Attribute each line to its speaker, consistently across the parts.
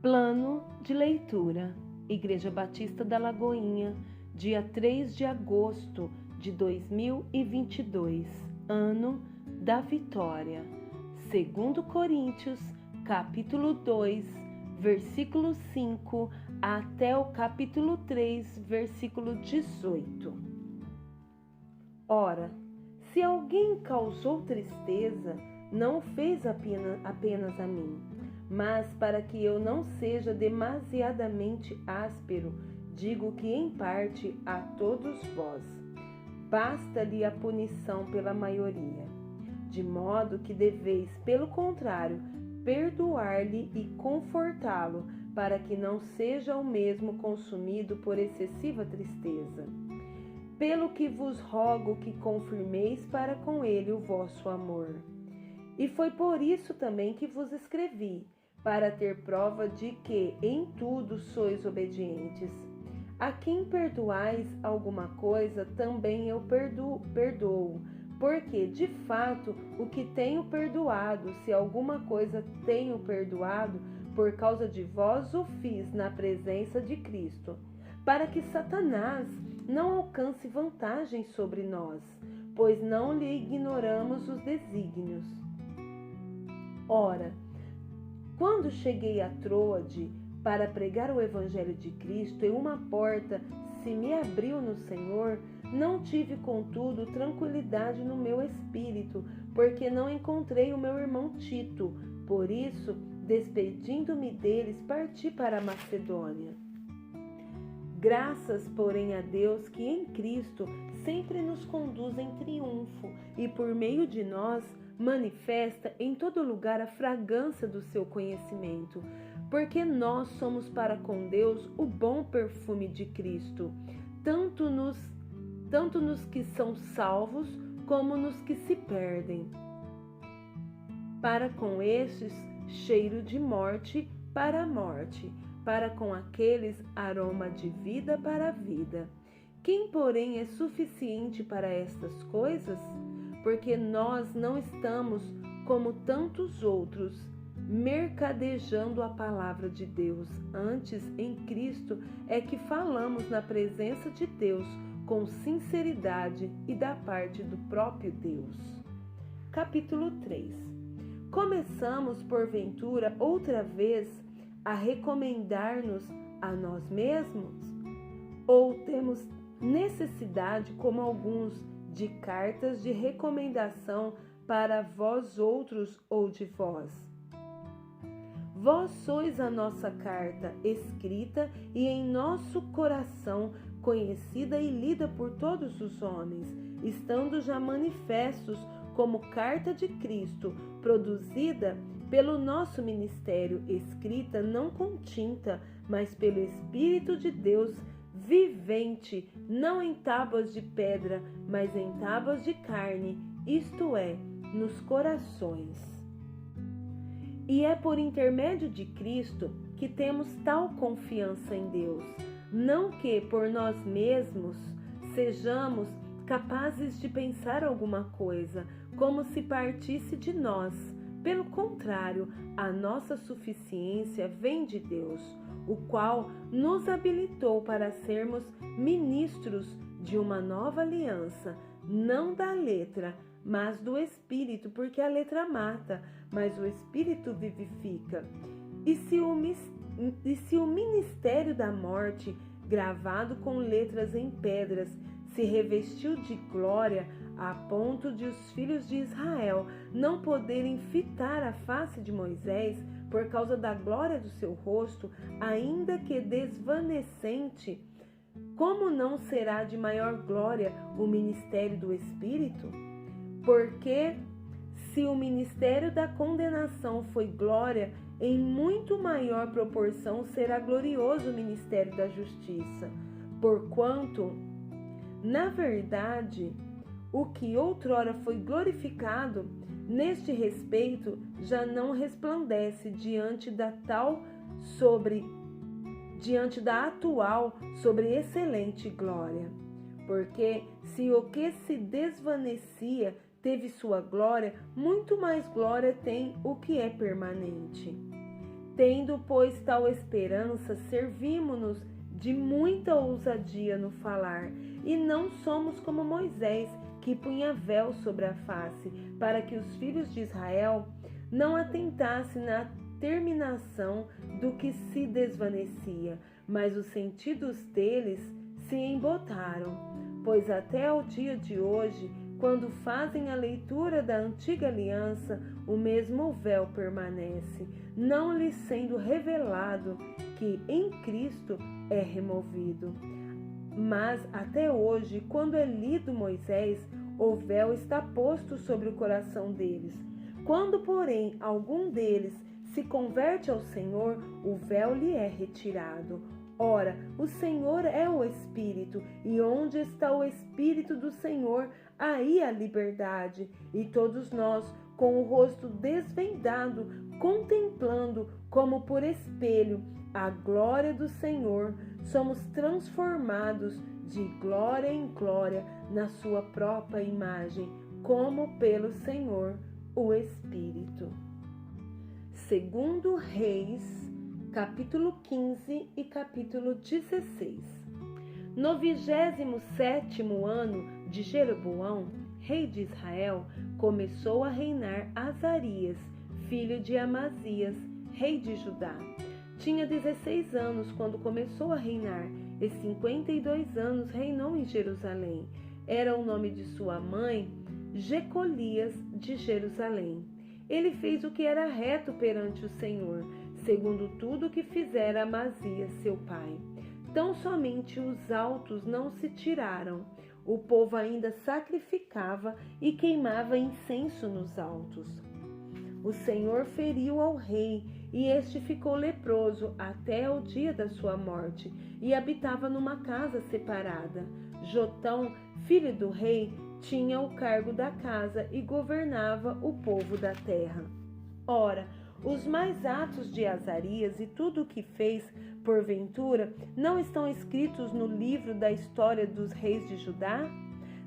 Speaker 1: Plano de leitura. Igreja Batista da Lagoinha, dia 3 de agosto de 2022, ano da vitória. 2 Coríntios, capítulo 2, versículo 5 até o capítulo 3, versículo 18. Ora, se alguém causou tristeza, não o fez apenas a mim, mas para que eu não seja demasiadamente áspero, digo que em parte a todos vós. Basta-lhe a punição pela maioria, de modo que deveis, pelo contrário, perdoar-lhe e confortá-lo, para que não seja o mesmo consumido por excessiva tristeza. Pelo que vos rogo que confirmeis para com ele o vosso amor. E foi por isso também que vos escrevi, para ter prova de que em tudo sois obedientes. A quem perdoais alguma coisa, também eu perdoo, porque, de fato, o que tenho perdoado, se alguma coisa tenho perdoado, por causa de vós o fiz na presença de Cristo, para que Satanás não alcance vantagem sobre nós, pois não lhe ignoramos os desígnios. Ora, quando cheguei a Troade para pregar o Evangelho de Cristo e uma porta se me abriu no Senhor, não tive, contudo, tranquilidade no meu espírito, porque não encontrei o meu irmão Tito. Por isso, despedindo-me deles, parti para a Macedônia. Graças, porém, a Deus que em Cristo sempre nos conduz em triunfo e por meio de nós manifesta em todo lugar a fragrância do seu conhecimento, porque nós somos para com Deus o bom perfume de Cristo, tanto nos que são salvos como nos que se perdem. Para com estes, cheiro de morte para a morte, para com aqueles, aroma de vida para a vida. Quem, porém, é suficiente para estas coisas? Porque nós não estamos, como tantos outros, mercadejando a palavra de Deus. Antes, em Cristo, é que falamos na presença de Deus com sinceridade e da parte do próprio Deus. Capítulo 3. Começamos, porventura, outra vez a recomendar-nos a nós mesmos? Ou temos necessidade, como alguns, de cartas de recomendação para vós outros ou de vós? Vós sois a nossa carta, escrita e em nosso coração, conhecida e lida por todos os homens, estando já manifestos como carta de Cristo, produzida pelo nosso ministério, escrita não com tinta, mas pelo Espírito de Deus vivente, não em tábuas de pedra, mas em tábuas de carne, isto é, nos corações. E é por intermédio de Cristo que temos tal confiança em Deus, não que por nós mesmos sejamos capazes de pensar alguma coisa, como se partisse de nós. Pelo contrário, a nossa suficiência vem de Deus, o qual nos habilitou para sermos ministros de uma nova aliança, não da letra, mas do Espírito, porque a letra mata, mas o Espírito vivifica. E se o ministério da morte, gravado com letras em pedras, se revestiu de glória, a ponto de os filhos de Israel não poderem fitar a face de Moisés por causa da glória do seu rosto, ainda que desvanecente, como não será de maior glória o ministério do Espírito? Porque se o ministério da condenação foi glória, em muito maior proporção será glorioso o ministério da justiça, porquanto, na verdade, o que outrora foi glorificado, neste respeito, já não resplandece diante da atual sobre excelente glória. Porque se o que se desvanecia teve sua glória, muito mais glória tem o que é permanente. Tendo, pois, tal esperança, servimo-nos de muita ousadia no falar, e não somos como Moisés, que punha véu sobre a face, para que os filhos de Israel não atentassem na terminação do que se desvanecia, mas os sentidos deles se embotaram. Pois até o dia de hoje, quando fazem a leitura da antiga aliança, o mesmo véu permanece, não lhes sendo revelado que em Cristo é removido. Mas até hoje, quando é lido Moisés, o véu está posto sobre o coração deles. Quando, porém, algum deles se converte ao Senhor, o véu lhe é retirado. Ora, o Senhor é o Espírito, e onde está o Espírito do Senhor, aí a liberdade. E todos nós, com o rosto desvendado, contemplando como por espelho a glória do Senhor, somos transformados de glória em glória na sua própria imagem, como pelo Senhor, o Espírito. Segundo Reis, capítulo 15 e capítulo 16. No 27º ano de Jeroboão, rei de Israel, começou a reinar Azarias, filho de Amazias, rei de Judá. Tinha 16 anos quando começou a reinar, e 52 anos reinou em Jerusalém. Era o nome de sua mãe, Jecolias de Jerusalém. Ele fez o que era reto perante o Senhor, segundo tudo o que fizera Amazias, seu pai. Tão somente os altos não se tiraram. O povo ainda sacrificava e queimava incenso nos altos. O Senhor feriu ao rei, e este ficou leproso até o dia da sua morte, e habitava numa casa separada. Jotão, filho do rei, tinha o cargo da casa e governava o povo da terra. Ora, os mais atos de Azarias e tudo o que fez, porventura, não estão escritos no livro da história dos reis de Judá?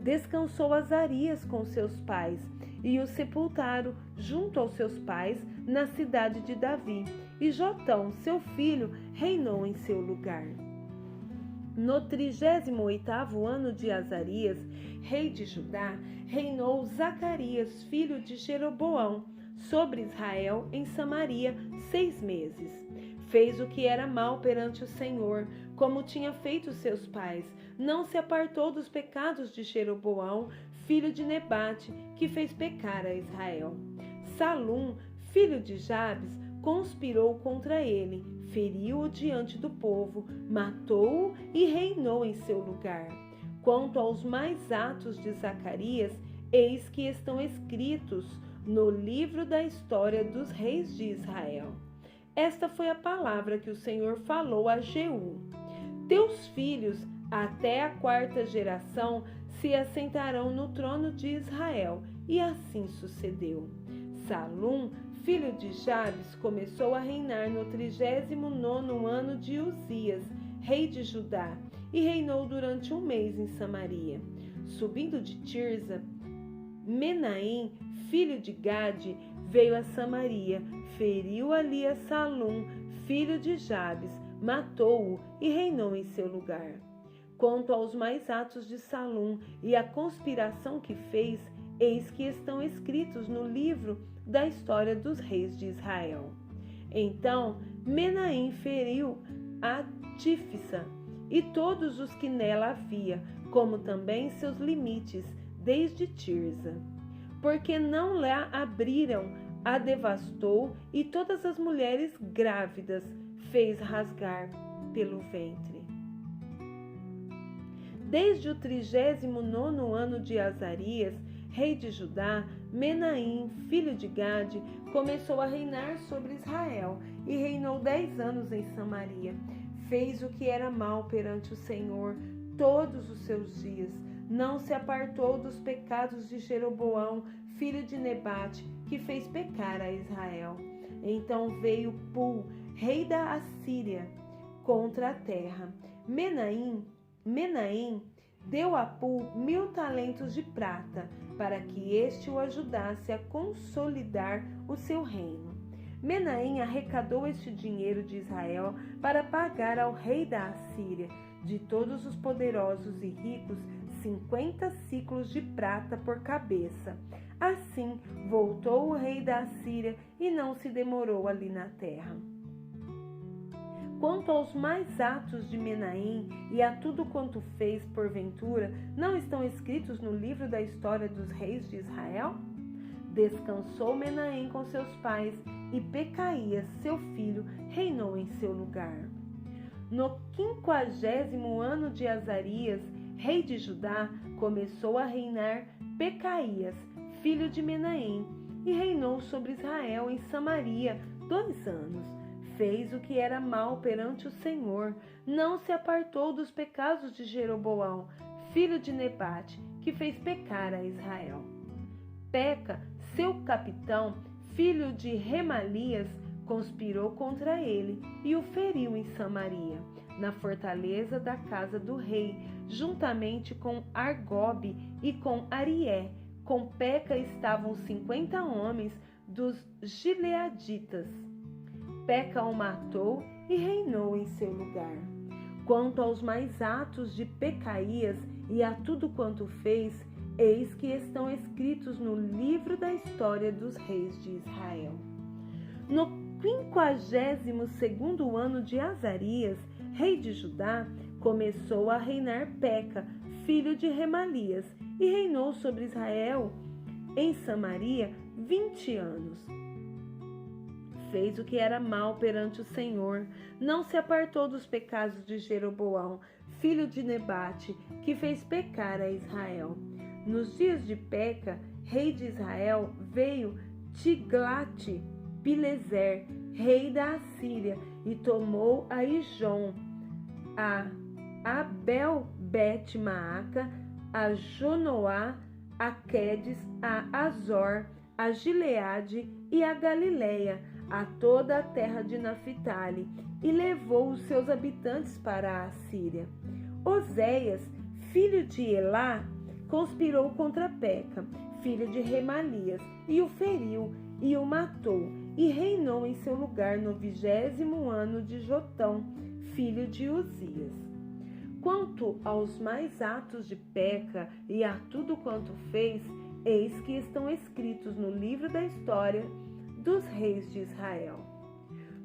Speaker 1: Descansou Azarias com seus pais, e o sepultaram junto aos seus pais na cidade de Davi, e Jotão, seu filho, reinou em seu lugar. No 38º ano de Azarias, rei de Judá, reinou Zacarias, filho de Jeroboão, sobre Israel em Samaria 6 meses. Fez o que era mal perante o Senhor, como tinha feito seus pais. Não se apartou dos pecados de Jeroboão, filho de Nebate, que fez pecar a Israel. Salum, filho de Jabes, conspirou contra ele, feriu-o diante do povo, matou-o e reinou em seu lugar. Quanto aos mais atos de Zacarias, eis que estão escritos no livro da história dos reis de Israel. Esta foi a palavra que o Senhor falou a Jeú. Teus filhos, até a 4ª geração, se assentarão no trono de Israel. E assim sucedeu. Salum, filho de Jabes, começou a reinar no 39º ano de Uzias, rei de Judá, e reinou durante 1 mês em Samaria. Subindo de Tirza, Menahem, filho de Gade, veio a Samaria, feriu ali a Salum, filho de Jabes, matou-o e reinou em seu lugar. Quanto aos mais atos de Salum e a conspiração que fez, eis que estão escritos no livro da história dos reis de Israel. Então Menahem feriu a Tífisa e todos os que nela havia, como também seus limites, desde Tirza. Porque não lá abriram, a devastou, e todas as mulheres grávidas fez rasgar pelo ventre. Desde o 39º ano de Azarias, rei de Judá, Menahem, filho de Gade, começou a reinar sobre Israel e reinou 10 anos em Samaria. Fez o que era mal perante o Senhor todos os seus dias. Não se apartou dos pecados de Jeroboão, filho de Nebate, que fez pecar a Israel. Então veio Pul, rei da Assíria, contra a terra. Menahem deu a Pul 1000 talentos de prata, para que este o ajudasse a consolidar o seu reino. Menahem arrecadou este dinheiro de Israel para pagar ao rei da Assíria, de todos os poderosos e ricos, 50 ciclos de prata por cabeça. Assim, voltou o rei da Assíria e não se demorou ali na terra. Quanto aos mais atos de Menahem e a tudo quanto fez, porventura, não estão escritos no livro da história dos reis de Israel? Descansou Menahem com seus pais, e Pecaías, seu filho, reinou em seu lugar. No 50º ano de Azarias, rei de Judá, começou a reinar Pecaías, filho de Menahem, e reinou sobre Israel em Samaria 2 anos. Fez o que era mal perante o Senhor, não se apartou dos pecados de Jeroboão, filho de Nebate, que fez pecar a Israel. Peca, seu capitão, filho de Remalias, conspirou contra ele e o feriu em Samaria, na fortaleza da casa do rei, juntamente com Argobe e com Arié. Com Peca estavam 50 homens dos gileaditas. Peca o matou e reinou em seu lugar. Quanto aos mais atos de Pecaías e a tudo quanto fez, eis que estão escritos no livro da história dos reis de Israel. No 52º ano de Azarias, rei de Judá, começou a reinar Peca, filho de Remalias, e reinou sobre Israel em Samaria 20 anos. Fez o que era mal perante o Senhor, não se apartou dos pecados de Jeroboão, filho de Nebate, que fez pecar a Israel. Nos dias de Peca, rei de Israel, veio Tiglat-Pileser, rei da Assíria, e tomou a Ijon, a Abel-Bet-Maaca, a Jonoá, a Quedes, a Azor, a Gileade e a Galileia, a toda a terra de Naphtali, e levou os seus habitantes para a Assíria. Oséias, filho de Elá, conspirou contra Peca, filho de Remalias, e o feriu e o matou, e reinou em seu lugar no 20º ano de Jotão, filho de Uzias. Quanto aos mais atos de Peca e a tudo quanto fez, eis que estão escritos no livro da história dos reis de Israel.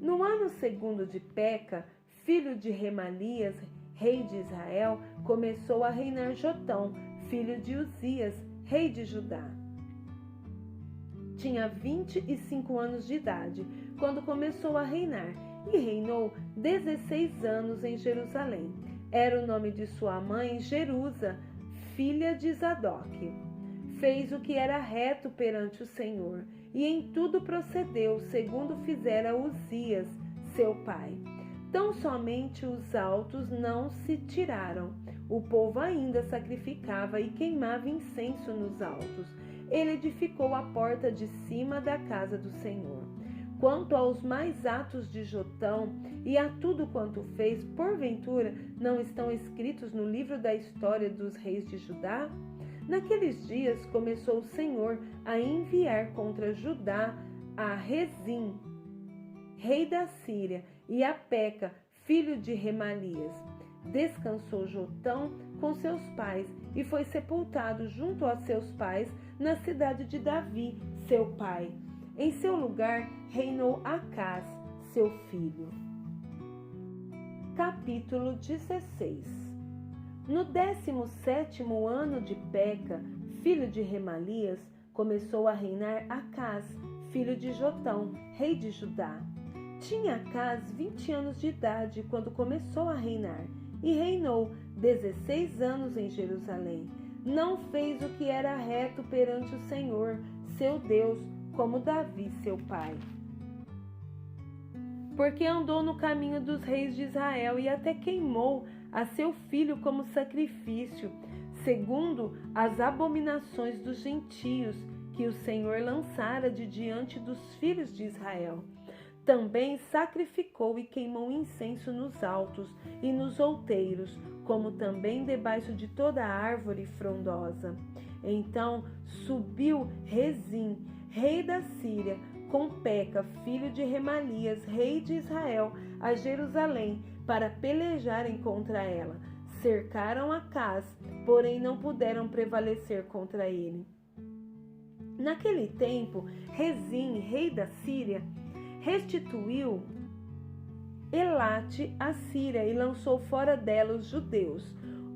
Speaker 1: No ano 2º de Peca, filho de Remalias, rei de Israel, começou a reinar Jotão, filho de Uzias, rei de Judá. Tinha 25 anos de idade quando começou a reinar e reinou 16 anos em Jerusalém. Era o nome de sua mãe Jerusa, filha de Zadok. Fez o que era reto perante o Senhor e em tudo procedeu segundo fizera Uzias, seu pai. Tão somente os altos não se tiraram. O povo ainda sacrificava e queimava incenso nos altos. Ele edificou a porta de cima da casa do Senhor. Quanto aos mais atos de Jotão e a tudo quanto fez, porventura, não estão escritos no livro da história dos reis de Judá? Naqueles dias começou o Senhor a enviar contra Judá a Rezim, rei da Síria, e a Peca, filho de Remalias. Descansou Jotão com seus pais e foi sepultado junto a seus pais na cidade de Davi, seu pai. Em seu lugar reinou Acás, seu filho. Capítulo 16. No 17º ano de Peca, filho de Remalias, começou a reinar Acás, filho de Jotão, rei de Judá. Tinha Acás 20 anos de idade quando começou a reinar, e reinou 16 anos em Jerusalém. Não fez o que era reto perante o Senhor, seu Deus, como Davi, seu pai. Porque andou no caminho dos reis de Israel e até queimou a seu filho como sacrifício, segundo as abominações dos gentios que o Senhor lançara de diante dos filhos de Israel. Também sacrificou e queimou incenso nos altos e nos outeiros, como também debaixo de toda árvore frondosa. Então subiu Rezim, rei da Síria, com Peca, filho de Remalias, rei de Israel, a Jerusalém, para pelejarem contra ela. Cercaram Acaz, porém não puderam prevalecer contra ele. Naquele tempo, Rezim, rei da Síria, restituiu Elate à Síria e lançou fora dela os judeus.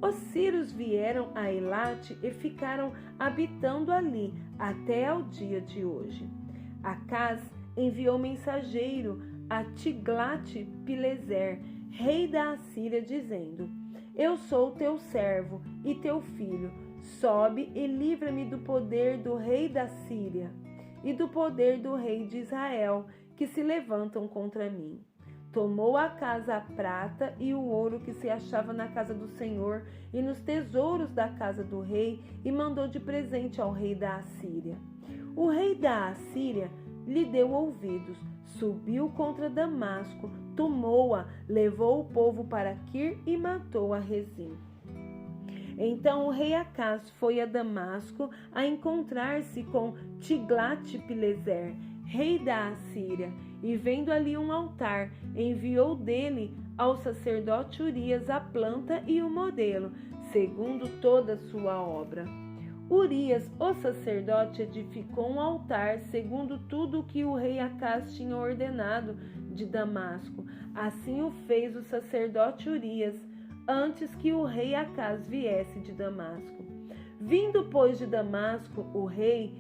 Speaker 1: Os sírios vieram a Elate e ficaram habitando ali até ao dia de hoje. Acaz enviou mensageiro a Tiglat-Pileser, rei da Assíria, dizendo: Eu sou teu servo e teu filho. Sobe e livra-me do poder do rei da Síria e do poder do rei de Israel, que se levantam contra mim. Tomou Acaz a prata e o ouro que se achava na casa do Senhor e nos tesouros da casa do rei e mandou de presente ao rei da Assíria. O rei da Assíria lhe deu ouvidos, subiu contra Damasco, tomou-a, levou o povo para Quir e matou a Rezim. Então o rei Acaz foi a Damasco a encontrar-se com Tiglat-Pileser, rei da Assíria, e vendo ali um altar, enviou dele ao sacerdote Urias a planta e o modelo, segundo toda a sua obra. Urias, o sacerdote, edificou um altar segundo tudo o que o rei Acaz tinha ordenado de Damasco. Assim o fez o sacerdote Urias, antes que o rei Acaz viesse de Damasco. Vindo, pois, de Damasco, o rei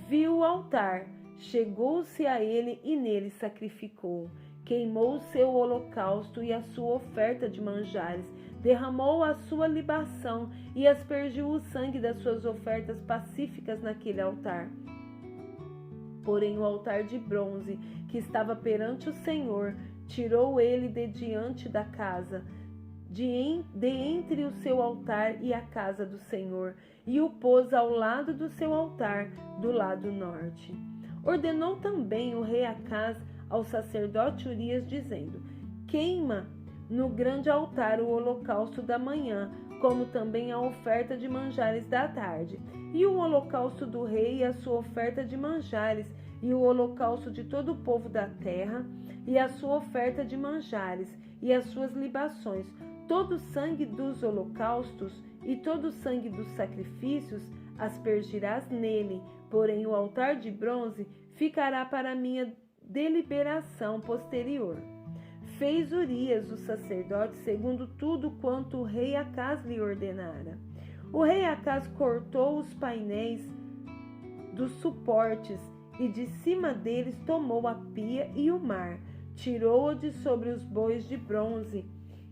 Speaker 1: viu o altar, chegou-se a ele e nele sacrificou. Queimou o seu holocausto e a sua oferta de manjares, derramou a sua libação e aspergiu o sangue das suas ofertas pacíficas naquele altar. Porém o altar de bronze que estava perante o Senhor, tirou ele de diante da casa, de entre o seu altar e a casa do Senhor, e o pôs ao lado do seu altar, do lado norte. Ordenou também o rei Acaz ao sacerdote Urias, dizendo: Queima no grande altar o holocausto da manhã, como também a oferta de manjares da tarde, e o holocausto do rei e a sua oferta de manjares, e o holocausto de todo o povo da terra, e a sua oferta de manjares, e as suas libações, todo o sangue dos holocaustos e todo o sangue dos sacrifícios aspergirás nele, porém o altar de bronze ficará para minha deliberação posterior. Fez Urias, o sacerdote, segundo tudo quanto o rei Acaz lhe ordenara. O rei Acaz cortou os painéis dos suportes e de cima deles tomou a pia e o mar, tirou-o de sobre os bois de bronze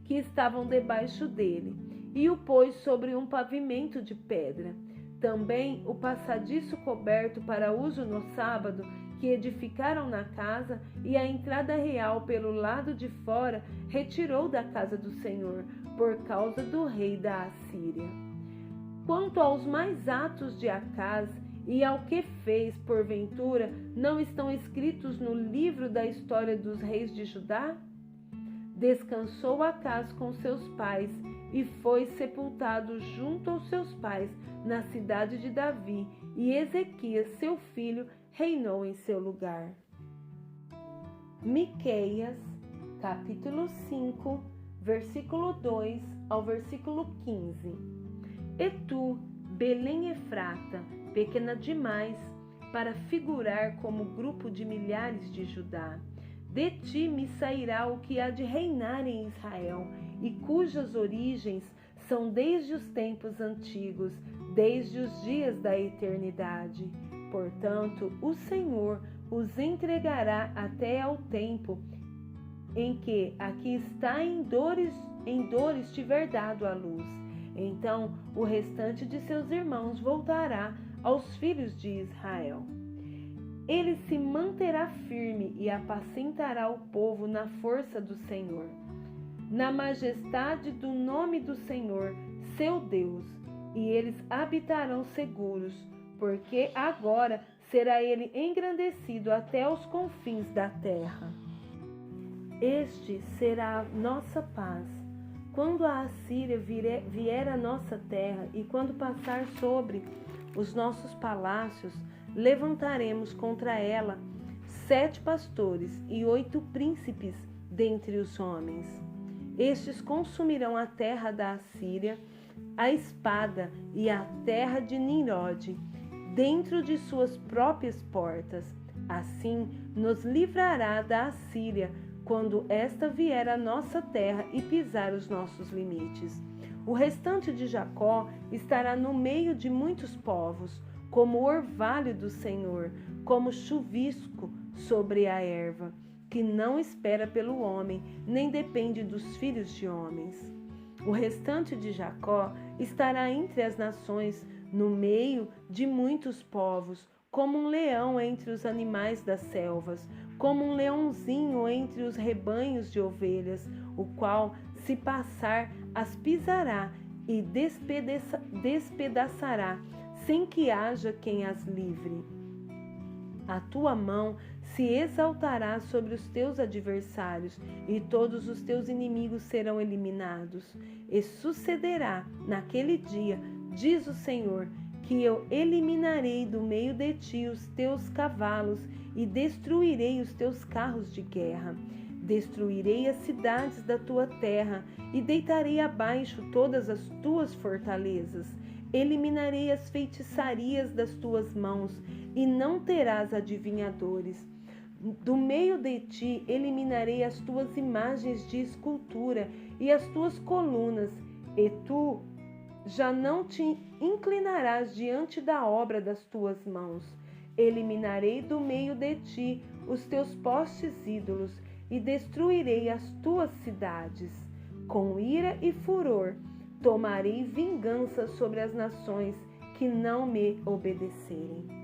Speaker 1: que estavam debaixo dele e o pôs sobre um pavimento de pedra. Também o passadiço coberto para uso no sábado, que edificaram na casa, e a entrada real pelo lado de fora, retirou da casa do Senhor, por causa do rei da Assíria. Quanto aos mais atos de Acaz e ao que fez, porventura, não estão escritos no livro da história dos reis de Judá? Descansou Acaz com seus pais e foi sepultado junto aos seus pais na cidade de Davi, e Ezequias, seu filho, reinou em seu lugar. Miqueias, capítulo 5, versículo 2 ao versículo 15. E tu, Belém Efrata, pequena demais para figurar como grupo de milhares de Judá, de ti me sairá o que há de reinar em Israel, e cujas origens são desde os tempos antigos, desde os dias da eternidade. Portanto, o Senhor os entregará até ao tempo em que aqui está em dores tiver dado a luz. Então o restante de seus irmãos voltará aos filhos de Israel. Ele se manterá firme e apacentará o povo na força do Senhor, na majestade do nome do Senhor, seu Deus, e eles habitarão seguros, porque agora será ele engrandecido até os confins da terra. Este será a nossa paz. Quando a Assíria vier à nossa terra e quando passar sobre os nossos palácios, levantaremos contra ela 7 pastores e 8 príncipes dentre os homens. Estes consumirão a terra da Assíria, a espada e a terra de Nimrode, dentro de suas próprias portas. Assim nos livrará da Assíria, quando esta vier à nossa terra e pisar os nossos limites. O restante de Jacó estará no meio de muitos povos, como o orvalho do Senhor, como chuvisco sobre a erva, que não espera pelo homem, nem depende dos filhos de homens. O restante de Jacó estará entre as nações, no meio de muitos povos, como um leão entre os animais das selvas, como um leãozinho entre os rebanhos de ovelhas, o qual, se passar, as pisará e despedaçará, sem que haja quem as livre. A tua mão se exaltará sobre os teus adversários, e todos os teus inimigos serão eliminados. E sucederá naquele dia, diz o Senhor, que eu eliminarei do meio de ti os teus cavalos e destruirei os teus carros de guerra. Destruirei as cidades da tua terra e deitarei abaixo todas as tuas fortalezas. Eliminarei as feitiçarias das tuas mãos e não terás adivinhadores. Do meio de ti eliminarei as tuas imagens de escultura e as tuas colunas, e tu já não te inclinarás diante da obra das tuas mãos. Eliminarei do meio de ti os teus postes ídolos e destruirei as tuas cidades. Com ira e furor tomarei vingança sobre as nações que não me obedecerem.